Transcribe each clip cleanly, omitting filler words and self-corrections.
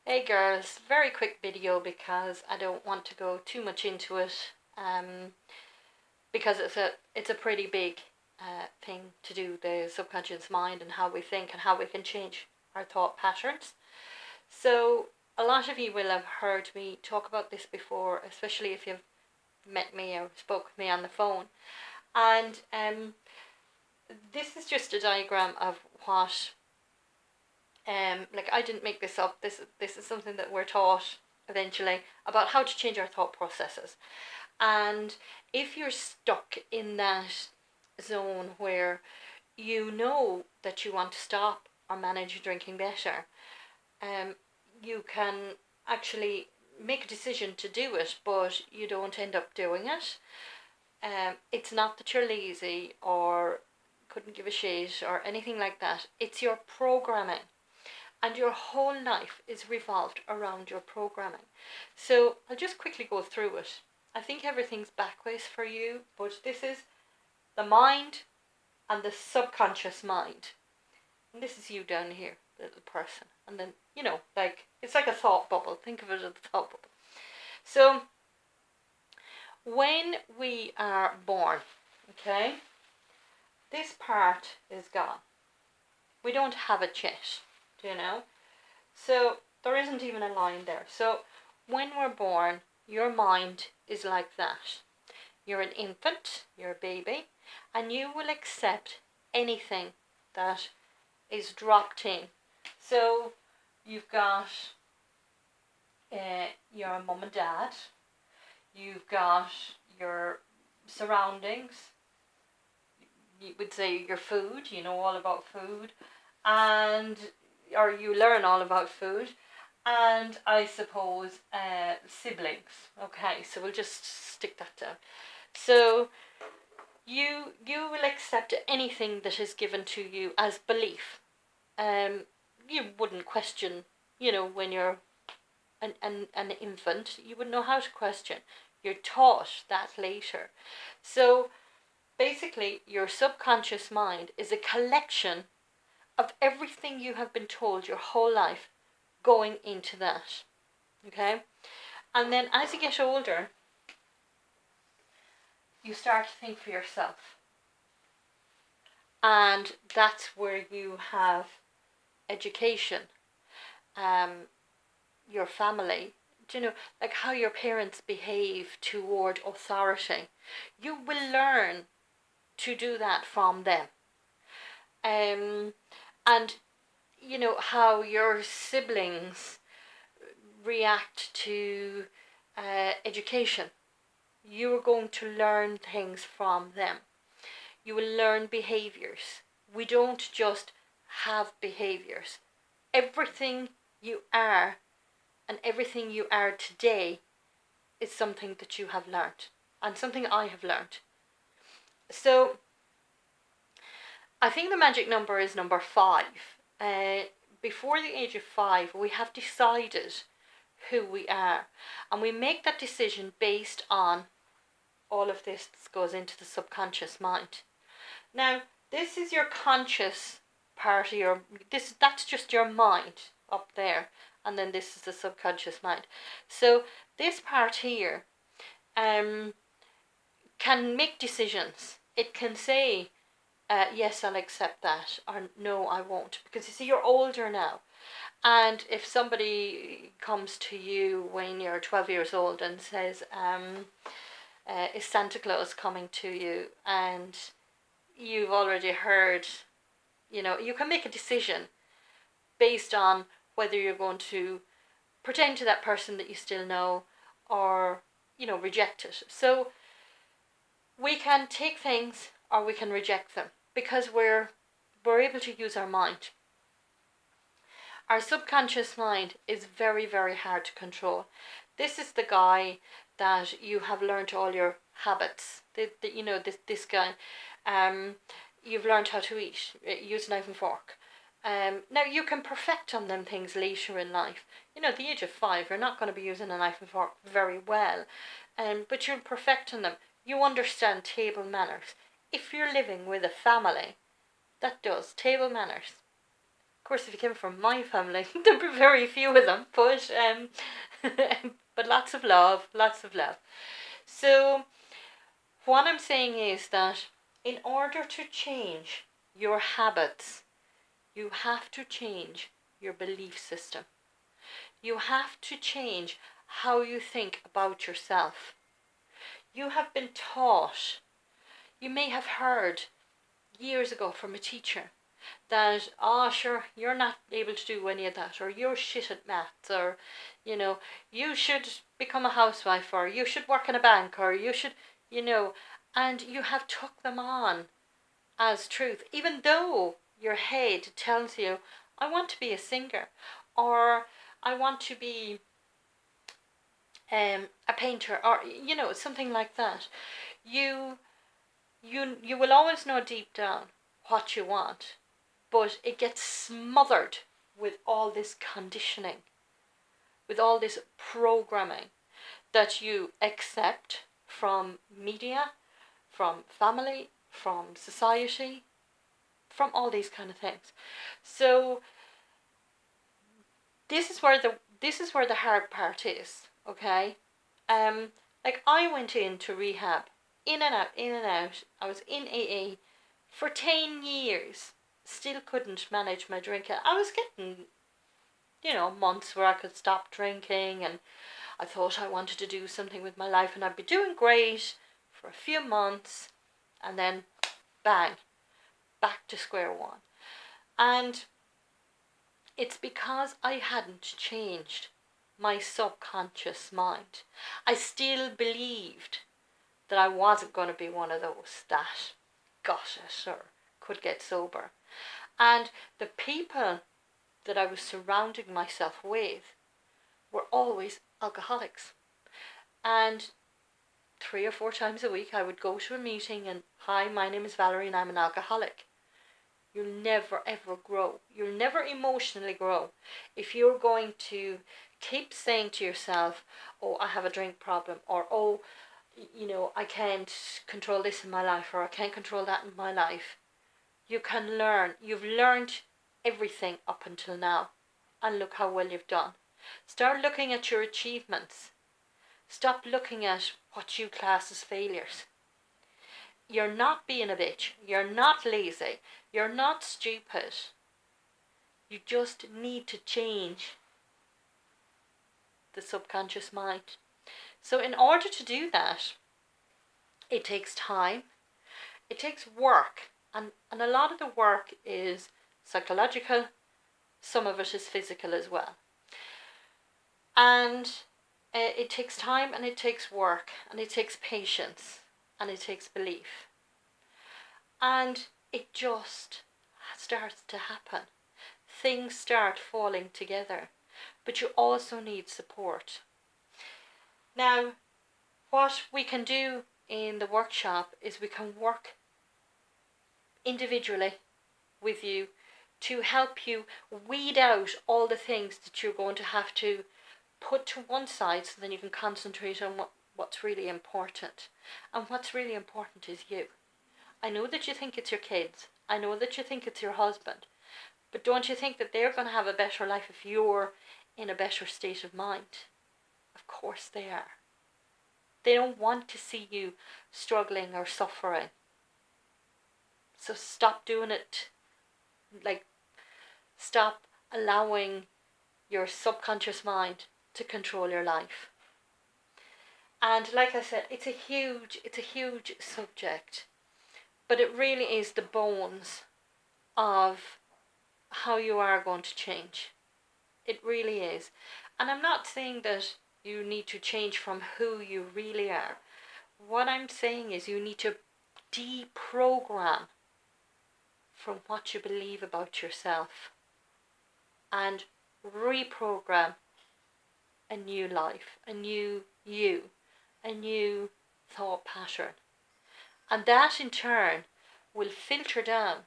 Hey girls, very quick video because I don't want to go too much into it because it's a pretty big thing to do, the subconscious mind and how we think and how we can change our thought patterns. So a lot of you will have heard me talk about this before, especially if you've met me or spoke with me on the phone. And this is just a diagram of what like I didn't make this up. This is something that we're taught eventually about how to change our thought processes. And if you're stuck in that zone where you know that you want to stop or manage your drinking better, you can actually make a decision to do it, but you don't end up doing it. It's not that you're lazy or couldn't give a shit or anything like that. It's your programming. And your whole life is revolved around your programming. So I'll just quickly go through it. I think everything's backwards for you, but this is the mind and the subconscious mind. And this is you down here, little person. And then, like, it's like a thought bubble. Think of it as a thought bubble. So when we are born, okay, this part is gone. We don't have it yet, So there isn't even a line there. So when we're born, your mind is like that. You're an infant, you're a baby, and you will accept anything that is dropped in. So you've got your mum and dad, you've got your surroundings, you would say your food, you know all about food, or you learn all about food, and I suppose siblings. Okay, so we'll just stick that down. So you will accept anything that is given to you as belief. You wouldn't question, when you're an infant, you wouldn't know how to question. You're taught that later. So basically, your subconscious mind is a collection of everything you have been told your whole life going into that. Okay? And then as you get older, you start to think for yourself. And that's where you have education, your family, like how your parents behave toward authority. You will learn to do that from them. And how your siblings react to education. You are going to learn things from them. You will learn behaviors. We don't just have behaviors. Everything you are and everything you are today is something that you have learned and something I have learned. So I think the magic number is number 5. Before the age of 5, we have decided who we are, and we make that decision based on all of this that goes into the subconscious mind. Now, this is your conscious part of that's just your mind up there, and then this is the subconscious mind. So this part here can make decisions. It can say, yes, I'll accept that, or no, I won't. Because you see, you're older now. And if somebody comes to you when you're 12 years old and says, is Santa Claus coming to you? And you've already heard, you can make a decision based on whether you're going to pretend to that person that you still know or, reject it. So we can take things or we can reject them because we're able to use our mind. Our subconscious mind is very, very hard to control. This is the guy that you have learned all your habits. This guy, you've learned how to eat, use a knife and fork. Now you can perfect on them things later in life. At the age of 5, you're not going to be using a knife and fork very well, but you'll perfect on them. You understand table manners. If you're living with a family that does table manners, course, if you came from my family, there'd be very few of them, but but lots of love, lots of love. So what I'm saying is that in order to change your habits, you have to change your belief system. You have to change how you think about yourself. You have been taught, you may have heard years ago from a teacher that, oh, sure, you're not able to do any of that, or you're shit at maths, or, you should become a housewife, or you should work in a bank, or you should, and you have took them on as truth, even though your head tells you, I want to be a singer, or I want to be a painter, or something like that. You will always know deep down what you want, but it gets smothered with all this conditioning, with all this programming that you accept from media, from family, from society, from all these kind of things. So this is where the hard part is, okay? Like, I went into rehab, in and out, in and out. I was in AA for 10 years. Still couldn't manage my drinking. I was getting, months where I could stop drinking, and I thought I wanted to do something with my life, and I'd be doing great for a few months, and then bang, back to square one. And it's because I hadn't changed my subconscious mind. I still believed that I wasn't going to be one of those that got it or could get sober. And the people that I was surrounding myself with were always alcoholics. And 3 or 4 times a week I would go to a meeting and, hi, my name is Valerie and I'm an alcoholic. You'll never ever grow. You'll never emotionally grow if you're going to keep saying to yourself, oh, I have a drink problem, or oh, I can't control this in my life, or I can't control that in my life. You can learn. You've learned everything up until now, and look how well you've done. Start looking at your achievements. Stop looking at what you class as failures. You're not being a bitch. You're not lazy. You're not stupid. You just need to change the subconscious mind. So in order to do that, it takes time. It takes work. And a lot of the work is psychological. Some of it is physical as well. And it takes time, and it takes work, and it takes patience, and it takes belief. And it just starts to happen. Things start falling together. But you also need support. Now, what we can do in the workshop is we can work individually with you to help you weed out all the things that you're going to have to put to one side, so then you can concentrate on what's really important. And what's really important is you. I know that you think it's your kids. I know that you think it's your husband. But don't you think that they're going to have a better life if you're in a better state of mind? Of course they are. They don't want to see you struggling or suffering. So stop doing it. Stop allowing your subconscious mind to control your life. And like I said, it's a huge subject. But it really is the bones of how you are going to change. It really is. And I'm not saying that you need to change from who you really are. What I'm saying is you need to deprogram from what you believe about yourself and reprogram a new life, a new you, a new thought pattern. And that in turn will filter down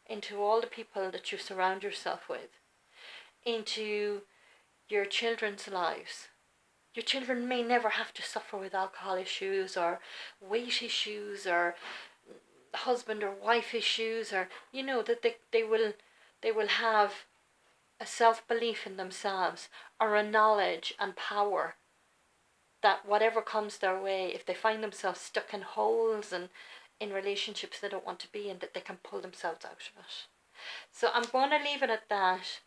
into all the people that you surround yourself with, into your children's lives. Your children may never have to suffer with alcohol issues or weight issues or husband or wife issues, or that They will have a self-belief in themselves, or a knowledge and power that whatever comes their way, if they find themselves stuck in holes and in relationships they don't want to be in, that they can pull themselves out of it. So I'm going to leave it at that.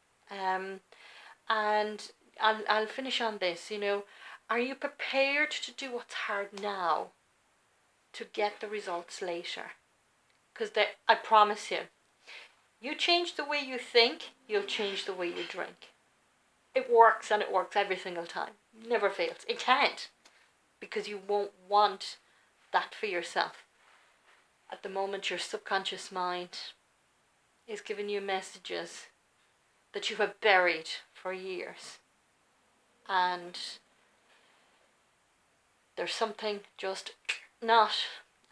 And I'll finish on this. Are you prepared to do what's hard now to get the results later? Because I promise you change the way you think, you'll change the way you drink. It works, and it works every single time. Never fails. It can't, because you won't want that for yourself. At the moment, your subconscious mind is giving you messages that you have buried for years. And there's something just not,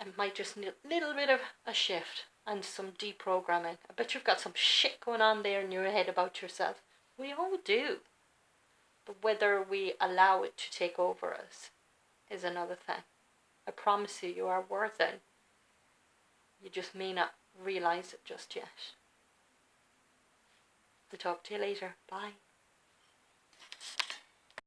it might just need a little bit of a shift and some deprogramming. I bet you've got some shit going on there in your head about yourself. We all do. But whether we allow it to take over us is another thing. I promise you are worth it. You just may not realize it just yet. I'll talk to you later. Bye.